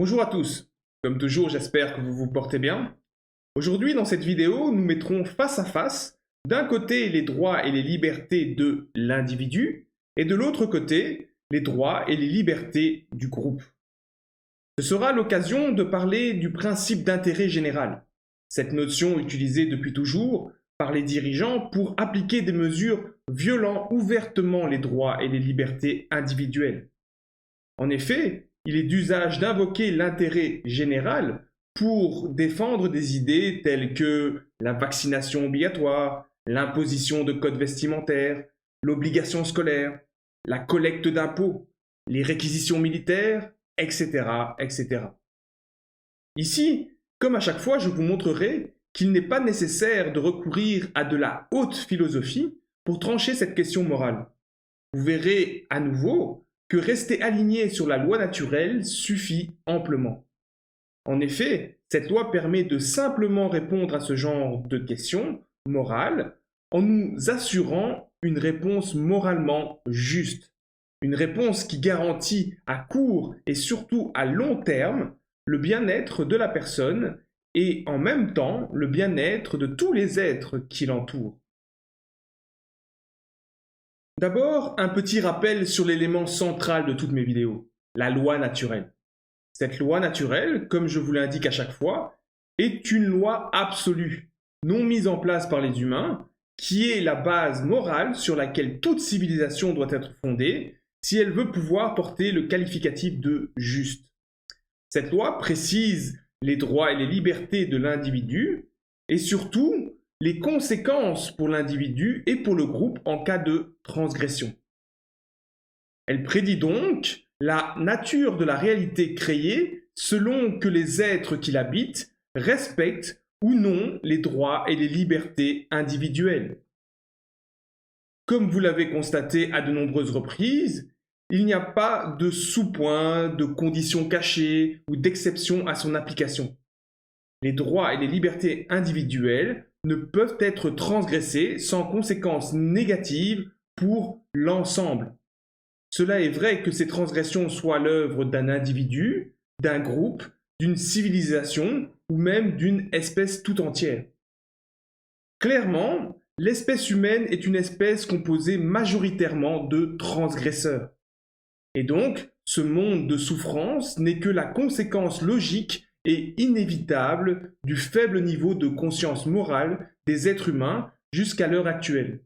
Bonjour à tous. Comme toujours, j'espère que vous vous portez bien. Aujourd'hui, dans cette vidéo, nous mettrons face à face, d'un côté, les droits et les libertés de l'individu, et de l'autre côté, les droits et les libertés du groupe. Ce sera l'occasion de parler du principe d'intérêt général, cette notion utilisée depuis toujours par les dirigeants pour appliquer des mesures violant ouvertement les droits et les libertés individuelles. En effet, il est d'usage d'invoquer l'intérêt général pour défendre des idées telles que la vaccination obligatoire, l'imposition de codes vestimentaires, l'obligation scolaire, la collecte d'impôts, les réquisitions militaires, etc., etc. Ici, comme à chaque fois, je vous montrerai qu'il n'est pas nécessaire de recourir à de la haute philosophie pour trancher cette question morale. Vous verrez à nouveau que rester aligné sur la loi naturelle suffit amplement. En effet, cette loi permet de simplement répondre à ce genre de questions morales en nous assurant une réponse moralement juste. Une réponse qui garantit à court et surtout à long terme le bien-être de la personne et en même temps le bien-être de tous les êtres qui l'entourent. D'abord, un petit rappel sur l'élément central de toutes mes vidéos, la loi naturelle. Cette loi naturelle, comme je vous l'indique à chaque fois, est une loi absolue, non mise en place par les humains, qui est la base morale sur laquelle toute civilisation doit être fondée si elle veut pouvoir porter le qualificatif de juste. Cette loi précise les droits et les libertés de l'individu et surtout les conséquences pour l'individu et pour le groupe en cas de transgression. Elle prédit donc la nature de la réalité créée selon que les êtres qui l'habitent respectent ou non les droits et les libertés individuelles. Comme vous l'avez constaté à de nombreuses reprises, il n'y a pas de sous-point, de conditions cachées ou d'exception à son application. Les droits et les libertés individuelles ne peuvent être transgressés sans conséquences négatives pour l'ensemble. Cela est vrai que ces transgressions soient l'œuvre d'un individu, d'un groupe, d'une civilisation ou même d'une espèce tout entière. Clairement, l'espèce humaine est une espèce composée majoritairement de transgresseurs. Et donc, ce monde de souffrance n'est que la conséquence logique et inévitable du faible niveau de conscience morale des êtres humains jusqu'à l'heure actuelle.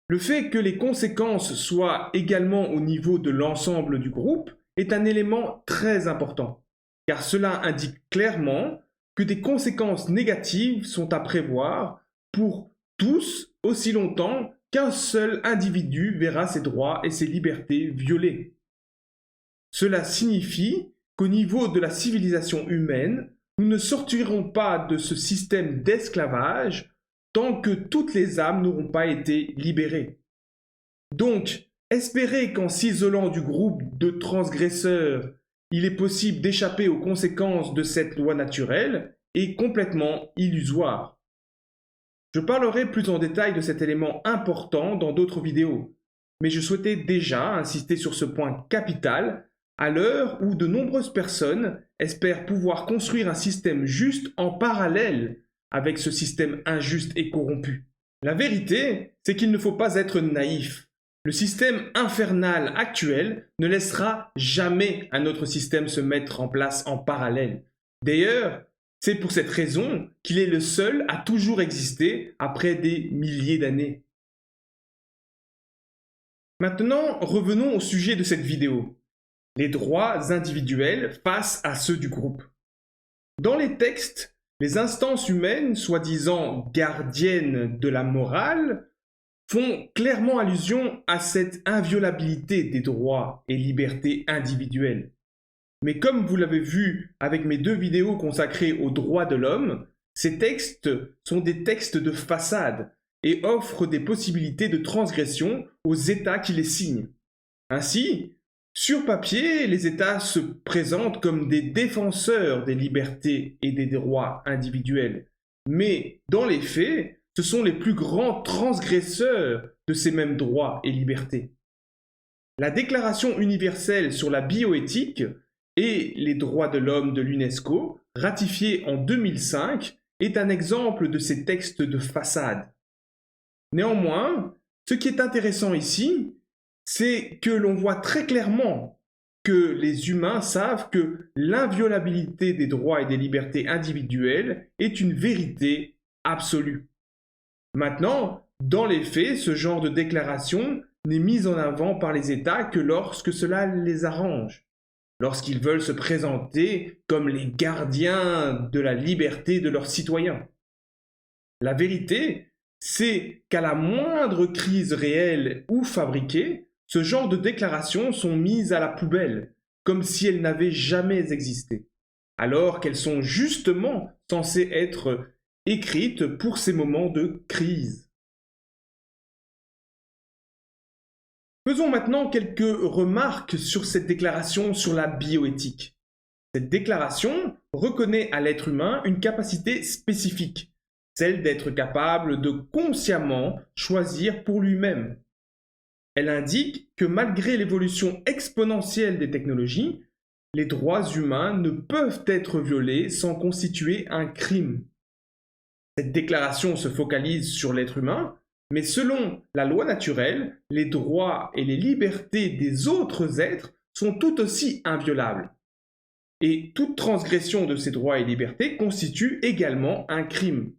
Le fait que les conséquences soient également au niveau de l'ensemble du groupe est un élément très important, car cela indique clairement que des conséquences négatives sont à prévoir pour tous aussi longtemps qu'un seul individu verra ses droits et ses libertés violés. Cela signifie qu'au niveau de la civilisation humaine, nous ne sortirons pas de ce système d'esclavage tant que toutes les âmes n'auront pas été libérées. Donc, espérer qu'en s'isolant du groupe de transgresseurs, il est possible d'échapper aux conséquences de cette loi naturelle est complètement illusoire. Je parlerai plus en détail de cet élément important dans d'autres vidéos, mais je souhaitais déjà insister sur ce point capital à l'heure où de nombreuses personnes espèrent pouvoir construire un système juste en parallèle avec ce système injuste et corrompu. La vérité, c'est qu'il ne faut pas être naïf. Le système infernal actuel ne laissera jamais un autre système se mettre en place en parallèle. D'ailleurs, c'est pour cette raison qu'il est le seul à toujours exister après des milliers d'années. Maintenant, revenons au sujet de cette vidéo. Les droits individuels face à ceux du groupe. Dans les textes, les instances humaines, soi-disant gardiennes de la morale, font clairement allusion à cette inviolabilité des droits et libertés individuelles. Mais comme vous l'avez vu avec mes 2 vidéos consacrées aux droits de l'homme, ces textes sont des textes de façade et offrent des possibilités de transgression aux États qui les signent. Ainsi, sur papier, les États se présentent comme des défenseurs des libertés et des droits individuels. Mais dans les faits, ce sont les plus grands transgresseurs de ces mêmes droits et libertés. La Déclaration universelle sur la bioéthique et les droits de l'homme de l'UNESCO, ratifié en 2005, est un exemple de ces textes de façade. Néanmoins, ce qui est intéressant ici, c'est que l'on voit très clairement que les humains savent que l'inviolabilité des droits et des libertés individuelles est une vérité absolue. Maintenant, dans les faits, ce genre de déclaration n'est mise en avant par les États que lorsque cela les arrange, lorsqu'ils veulent se présenter comme les gardiens de la liberté de leurs citoyens. La vérité, c'est qu'à la moindre crise réelle ou fabriquée, ce genre de déclarations sont mises à la poubelle, comme si elles n'avaient jamais existé, alors qu'elles sont justement censées être écrites pour ces moments de crise. Faisons maintenant quelques remarques sur cette déclaration sur la bioéthique. Cette déclaration reconnaît à l'être humain une capacité spécifique, celle d'être capable de consciemment choisir pour lui-même. Elle indique que malgré l'évolution exponentielle des technologies, les droits humains ne peuvent être violés sans constituer un crime. Cette déclaration se focalise sur l'être humain, mais selon la loi naturelle, les droits et les libertés des autres êtres sont tout aussi inviolables. Et toute transgression de ces droits et libertés constitue également un crime.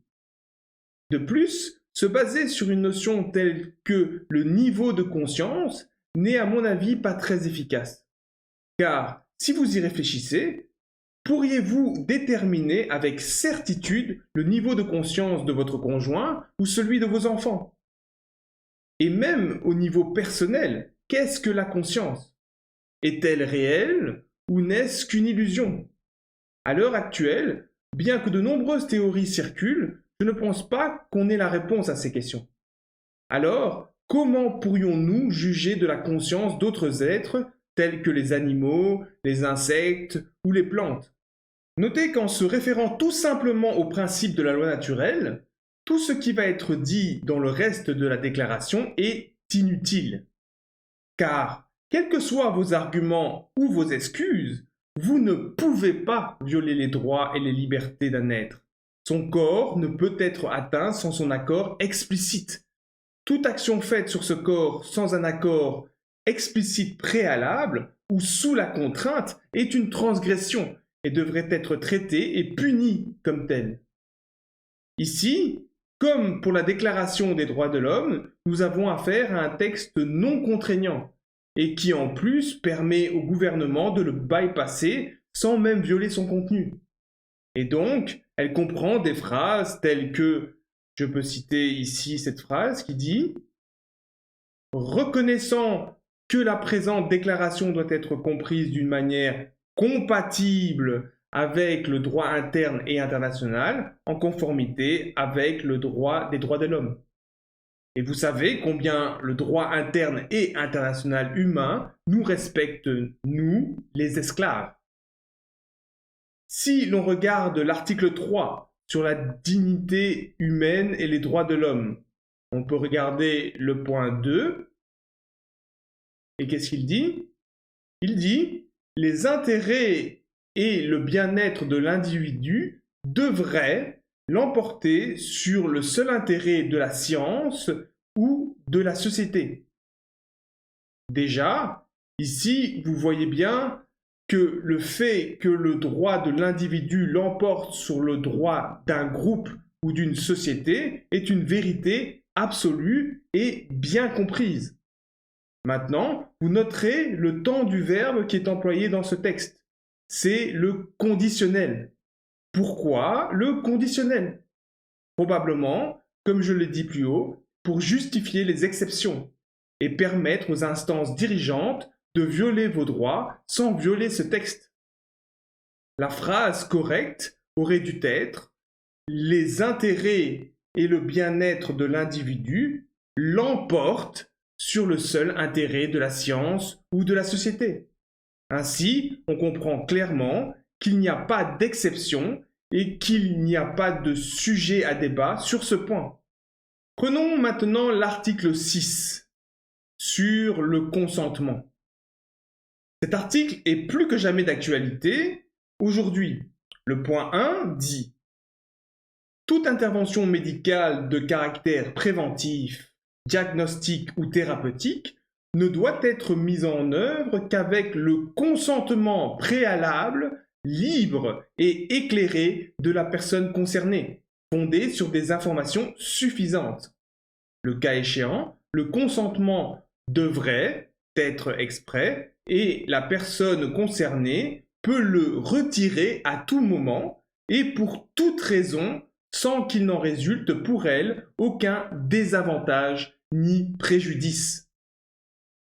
De plus, se baser sur une notion telle que le niveau de conscience n'est à mon avis pas très efficace. Car si vous y réfléchissez, pourriez-vous déterminer avec certitude le niveau de conscience de votre conjoint ou celui de vos enfants? Et même au niveau personnel, qu'est-ce que la conscience? Est-elle réelle ou n'est-ce qu'une illusion? À l'heure actuelle, bien que de nombreuses théories circulent, je ne pense pas qu'on ait la réponse à ces questions. Alors, comment pourrions-nous juger de la conscience d'autres êtres tels que les animaux, les insectes ou les plantes? Notez qu'en se référant tout simplement au principe de la loi naturelle, tout ce qui va être dit dans le reste de la déclaration est inutile. Car, quels que soient vos arguments ou vos excuses, vous ne pouvez pas violer les droits et les libertés d'un être. Son corps ne peut être atteint sans son accord explicite. Toute action faite sur ce corps sans un accord explicite préalable ou sous la contrainte est une transgression et devrait être traitée et punie comme telle. Ici, comme pour la Déclaration des droits de l'homme, nous avons affaire à un texte non contraignant et qui en plus permet au gouvernement de le bypasser sans même violer son contenu. Et donc, elle comprend des phrases telles que, je peux citer ici cette phrase qui dit « Reconnaissant que la présente déclaration doit être comprise d'une manière compatible avec le droit interne et international, en conformité avec le droit des droits de l'homme. » Et vous savez combien le droit interne et international humain nous respecte, nous, les esclaves. Si l'on regarde l'article 3 sur la dignité humaine et les droits de l'homme, on peut regarder le point 2. Et qu'est-ce qu'il dit? Il dit « Les intérêts et le bien-être de l'individu devraient l'emporter sur le seul intérêt de la science ou de la société. » Déjà, ici, vous voyez bien que le fait que le droit de l'individu l'emporte sur le droit d'un groupe ou d'une société est une vérité absolue et bien comprise. Maintenant, vous noterez le temps du verbe qui est employé dans ce texte. C'est le conditionnel. Pourquoi le conditionnel? Probablement, comme je l'ai dit plus haut, pour justifier les exceptions et permettre aux instances dirigeantes de violer vos droits sans violer ce texte. La phrase correcte aurait dû être « Les intérêts et le bien-être de l'individu l'emportent sur le seul intérêt de la science ou de la société. » Ainsi, on comprend clairement qu'il n'y a pas d'exception et qu'il n'y a pas de sujet à débat sur ce point. Prenons maintenant l'article 6 sur le consentement. Cet article est plus que jamais d'actualité aujourd'hui. Le point 1 dit « Toute intervention médicale de caractère préventif, diagnostique ou thérapeutique ne doit être mise en œuvre qu'avec le consentement préalable, libre et éclairé de la personne concernée, fondé sur des informations suffisantes. Le cas échéant, le consentement devrait être exprès et la personne concernée peut le retirer à tout moment et pour toute raison sans qu'il n'en résulte pour elle aucun désavantage ni préjudice. »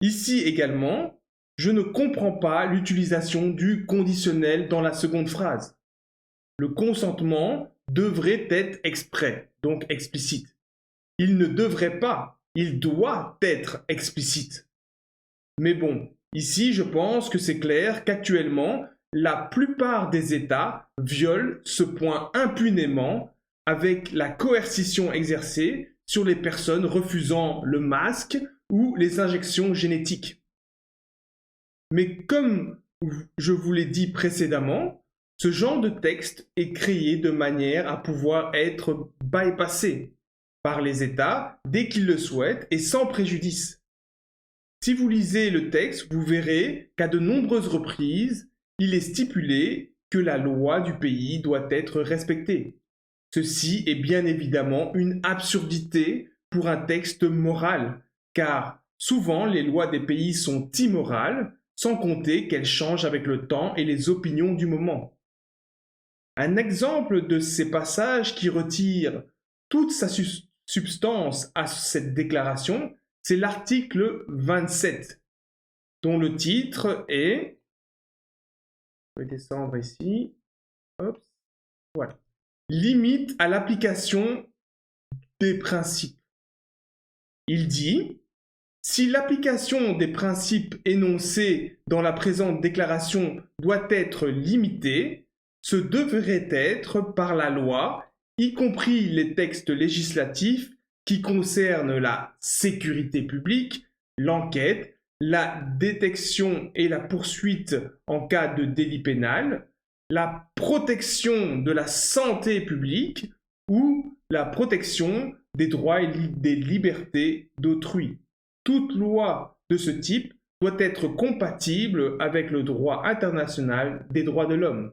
Ici également, je ne comprends pas l'utilisation du conditionnel dans la seconde phrase. Le consentement devrait être exprès, donc explicite. Il ne devrait pas, il doit être explicite. Mais bon, ici je pense que c'est clair qu'actuellement, la plupart des États violent ce point impunément avec la coercition exercée sur les personnes refusant le masque ou les injections génétiques. Mais comme je vous l'ai dit précédemment, ce genre de texte est créé de manière à pouvoir être bypassé par les États dès qu'ils le souhaitent et sans préjudice. Si vous lisez le texte, vous verrez qu'à de nombreuses reprises, il est stipulé que la loi du pays doit être respectée. Ceci est bien évidemment une absurdité pour un texte moral, car souvent les lois des pays sont immorales, sans compter qu'elles changent avec le temps et les opinions du moment. Un exemple de ces passages qui retire toute sa substance à cette déclaration, c'est l'article 27, dont le titre est... Je vais descendre ici. Hop. Voilà. Limite à l'application des principes. Il dit, si l'application des principes énoncés dans la présente déclaration doit être limitée, ce devrait être par la loi, y compris les textes législatifs qui concernent la sécurité publique, l'enquête, la détection et la poursuite en cas de délit pénal, la protection de la santé publique ou la protection des droits et des libertés d'autrui. Toute loi de ce type doit être compatible avec le droit international des droits de l'homme.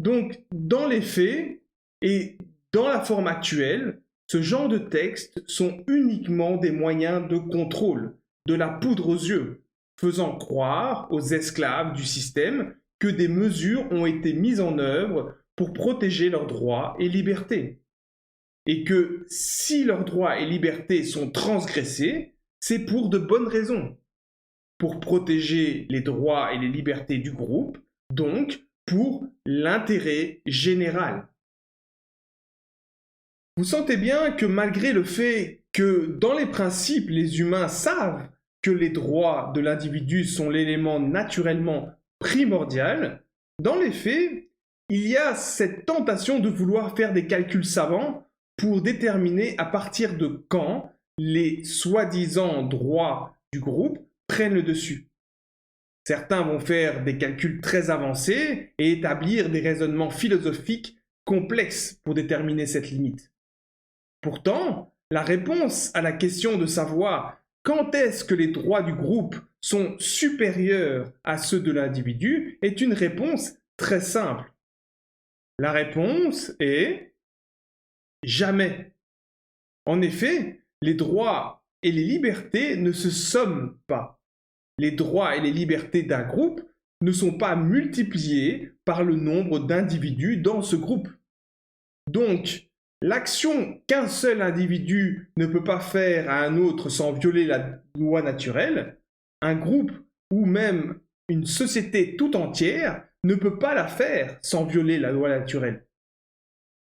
Donc, dans les faits et dans la forme actuelle, ce genre de textes sont uniquement des moyens de contrôle, de la poudre aux yeux, faisant croire aux esclaves du système que des mesures ont été mises en œuvre pour protéger leurs droits et libertés. Et que si leurs droits et libertés sont transgressés, c'est pour de bonnes raisons. Pour protéger les droits et les libertés du groupe, donc pour l'intérêt général. Vous sentez bien que malgré le fait que dans les principes, les humains savent que les droits de l'individu sont l'élément naturellement primordial, dans les faits, il y a cette tentation de vouloir faire des calculs savants pour déterminer à partir de quand les soi-disant droits du groupe prennent le dessus. Certains vont faire des calculs très avancés et établir des raisonnements philosophiques complexes pour déterminer cette limite. Pourtant, la réponse à la question de savoir quand est-ce que les droits du groupe sont supérieurs à ceux de l'individu est une réponse très simple. La réponse est jamais. En effet, les droits et les libertés ne se somment pas. Les droits et les libertés d'un groupe ne sont pas multipliés par le nombre d'individus dans ce groupe. Donc, l'action qu'un seul individu ne peut pas faire à un autre sans violer la loi naturelle, un groupe ou même une société tout entière ne peut pas la faire sans violer la loi naturelle.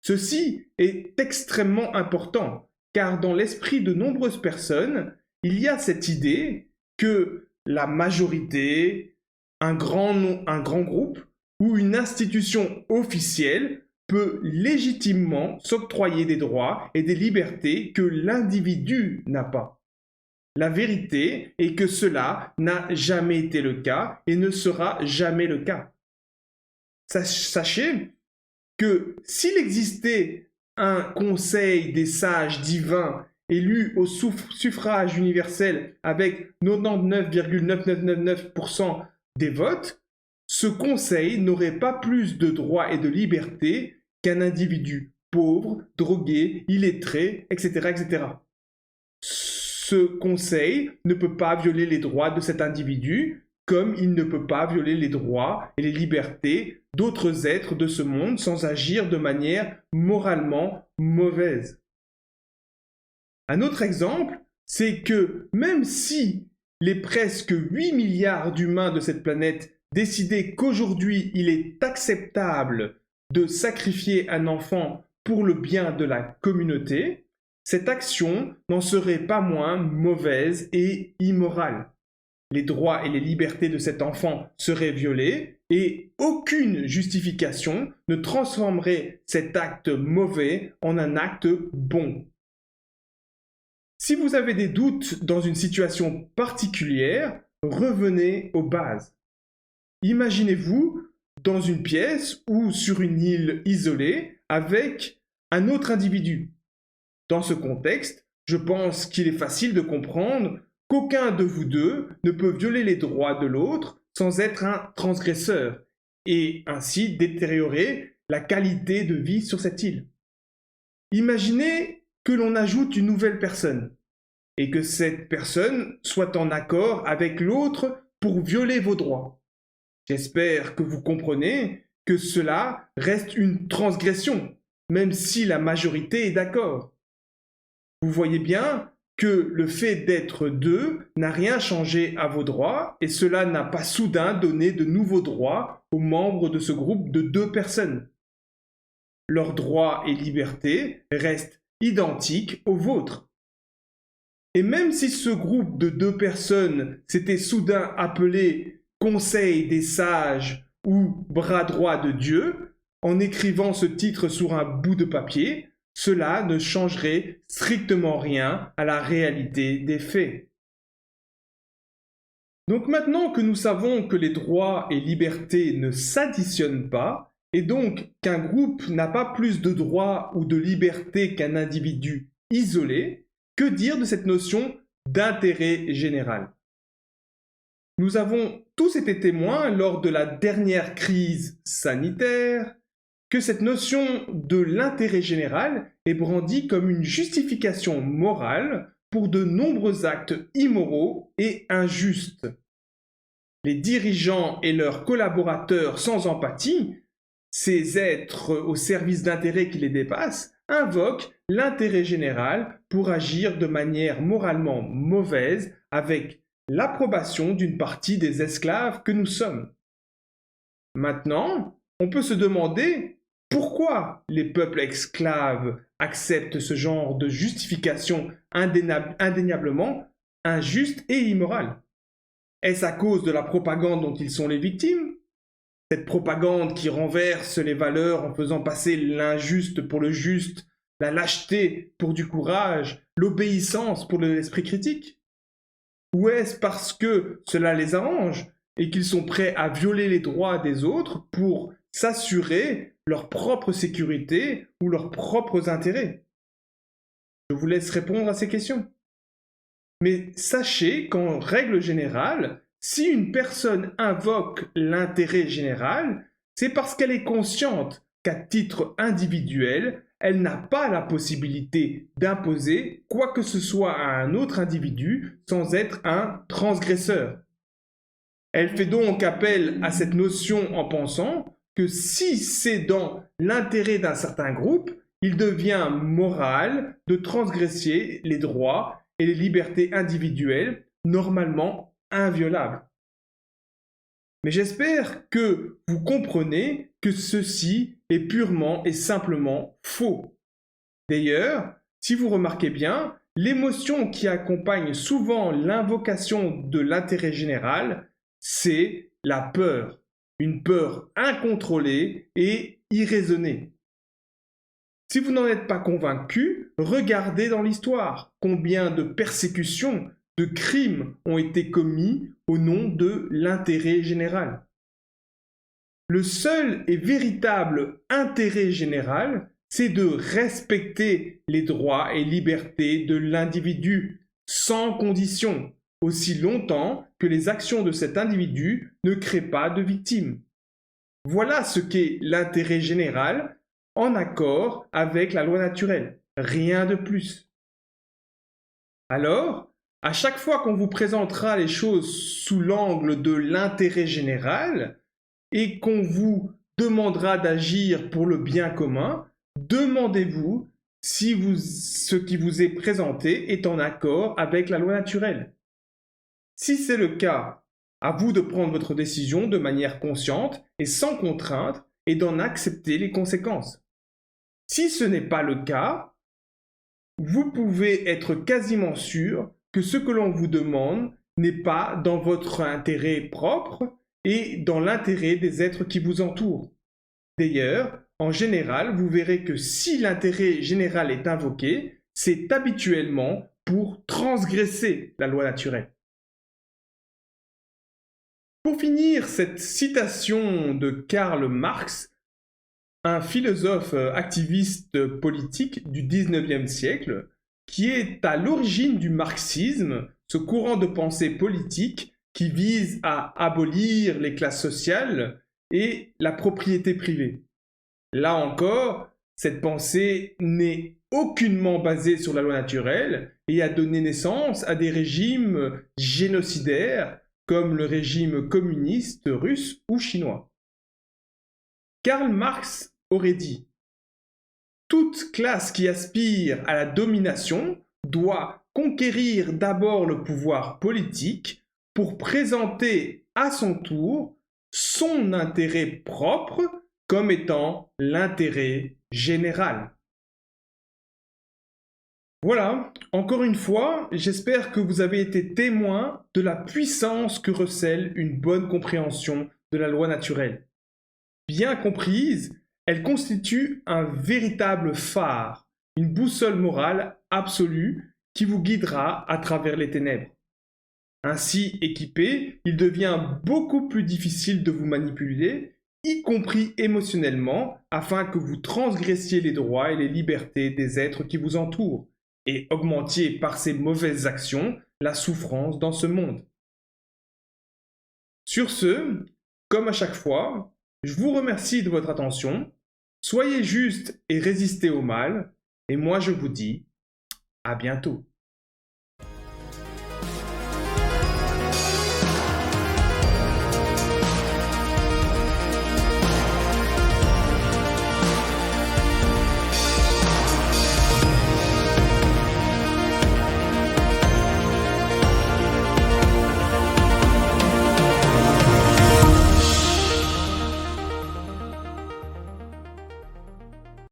Ceci est extrêmement important, car dans l'esprit de nombreuses personnes, il y a cette idée que la majorité, un grand groupe ou une institution officielle peut légitimement s'octroyer des droits et des libertés que l'individu n'a pas. La vérité est que cela n'a jamais été le cas et ne sera jamais le cas. Sachez que s'il existait un conseil des sages divins élu au suffrage universel avec 99,9999% des votes, ce conseil n'aurait pas plus de droits et de liberté qu'un individu pauvre, drogué, illettré, etc., etc. Ce conseil ne peut pas violer les droits de cet individu, comme il ne peut pas violer les droits et les libertés d'autres êtres de ce monde sans agir de manière moralement mauvaise. Un autre exemple, c'est que même si les presque 8 milliards d'humains de cette planète décidaient qu'aujourd'hui il est acceptable de sacrifier un enfant pour le bien de la communauté, cette action n'en serait pas moins mauvaise et immorale. Les droits et les libertés de cet enfant seraient violés et aucune justification ne transformerait cet acte mauvais en un acte bon. Si vous avez des doutes dans une situation particulière, revenez aux bases. Imaginez-vous dans une pièce ou sur une île isolée avec un autre individu. Dans ce contexte, je pense qu'il est facile de comprendre qu'aucun de vous deux ne peut violer les droits de l'autre sans être un transgresseur et ainsi détériorer la qualité de vie sur cette île. Imaginez que l'on ajoute une nouvelle personne et que cette personne soit en accord avec l'autre pour violer vos droits. J'espère que vous comprenez que cela reste une transgression, même si la majorité est d'accord. Vous voyez bien que le fait d'être deux n'a rien changé à vos droits et cela n'a pas soudain donné de nouveaux droits aux membres de ce groupe de deux personnes. Leurs droits et libertés restent identiques aux vôtres. Et même si ce groupe de deux personnes s'était soudain appelé Conseil des sages ou Bras droit de Dieu, en écrivant ce titre sur un bout de papier, cela ne changerait strictement rien à la réalité des faits. Donc maintenant que nous savons que les droits et libertés ne s'additionnent pas, et donc qu'un groupe n'a pas plus de droits ou de libertés qu'un individu isolé, que dire de cette notion d'intérêt général? Nous avons tous été témoins lors de la dernière crise sanitaire que cette notion de l'intérêt général est brandie comme une justification morale pour de nombreux actes immoraux et injustes. Les dirigeants et leurs collaborateurs sans empathie, ces êtres au service d'intérêts qui les dépassent, invoquent l'intérêt général pour agir de manière moralement mauvaise avec l'approbation d'une partie des esclaves que nous sommes. Maintenant, on peut se demander pourquoi les peuples esclaves acceptent ce genre de justification indéniablement injuste et immorale. Est-ce à cause de la propagande dont ils sont les victimes? Cette propagande qui renverse les valeurs en faisant passer l'injuste pour le juste, la lâcheté pour du courage, l'obéissance pour l'esprit critique? Ou est-ce parce que cela les arrange et qu'ils sont prêts à violer les droits des autres pour s'assurer leur propre sécurité ou leurs propres intérêts? Je vous laisse répondre à ces questions. Mais sachez qu'en règle générale, si une personne invoque l'intérêt général, c'est parce qu'elle est consciente qu'à titre individuel, elle n'a pas la possibilité d'imposer quoi que ce soit à un autre individu sans être un transgresseur. Elle fait donc appel à cette notion en pensant que si c'est dans l'intérêt d'un certain groupe, il devient moral de transgresser les droits et les libertés individuelles normalement inviolables. Mais j'espère que vous comprenez que ceci est purement et simplement faux. D'ailleurs, si vous remarquez bien, l'émotion qui accompagne souvent l'invocation de l'intérêt général, c'est la peur. Une peur incontrôlée et irraisonnée. Si vous n'en êtes pas convaincu, regardez dans l'histoire combien de persécutions, de crimes ont été commis au nom de l'intérêt général. Le seul et véritable intérêt général, c'est de respecter les droits et libertés de l'individu sans condition, aussi longtemps que les actions de cet individu ne créent pas de victimes. Voilà ce qu'est l'intérêt général en accord avec la loi naturelle, rien de plus. Alors, à chaque fois qu'on vous présentera les choses sous l'angle de l'intérêt général et qu'on vous demandera d'agir pour le bien commun, demandez-vous si ce qui vous est présenté est en accord avec la loi naturelle. Si c'est le cas, à vous de prendre votre décision de manière consciente et sans contrainte et d'en accepter les conséquences. Si ce n'est pas le cas, vous pouvez être quasiment sûr que ce que l'on vous demande n'est pas dans votre intérêt propre et dans l'intérêt des êtres qui vous entourent. D'ailleurs, en général, vous verrez que si l'intérêt général est invoqué, c'est habituellement pour transgresser la loi naturelle. Pour finir cette citation de Karl Marx, un philosophe activiste politique du 19e siècle, qui est à l'origine du marxisme, ce courant de pensée politique qui vise à abolir les classes sociales et la propriété privée. Là encore, cette pensée n'est aucunement basée sur la loi naturelle et a donné naissance à des régimes génocidaires comme le régime communiste russe ou chinois. Karl Marx aurait dit « Toute classe qui aspire à la domination doit conquérir d'abord le pouvoir politique pour présenter à son tour son intérêt propre comme étant l'intérêt général. » Voilà, encore une fois, j'espère que vous avez été témoin de la puissance que recèle une bonne compréhension de la loi naturelle. Bien comprise, elle constitue un véritable phare, une boussole morale absolue qui vous guidera à travers les ténèbres. Ainsi équipé, il devient beaucoup plus difficile de vous manipuler, y compris émotionnellement, afin que vous transgressiez les droits et les libertés des êtres qui vous entourent et augmentiez par ces mauvaises actions la souffrance dans ce monde. Sur ce, comme à chaque fois, je vous remercie de votre attention, soyez juste et résistez au mal, et moi je vous dis à bientôt.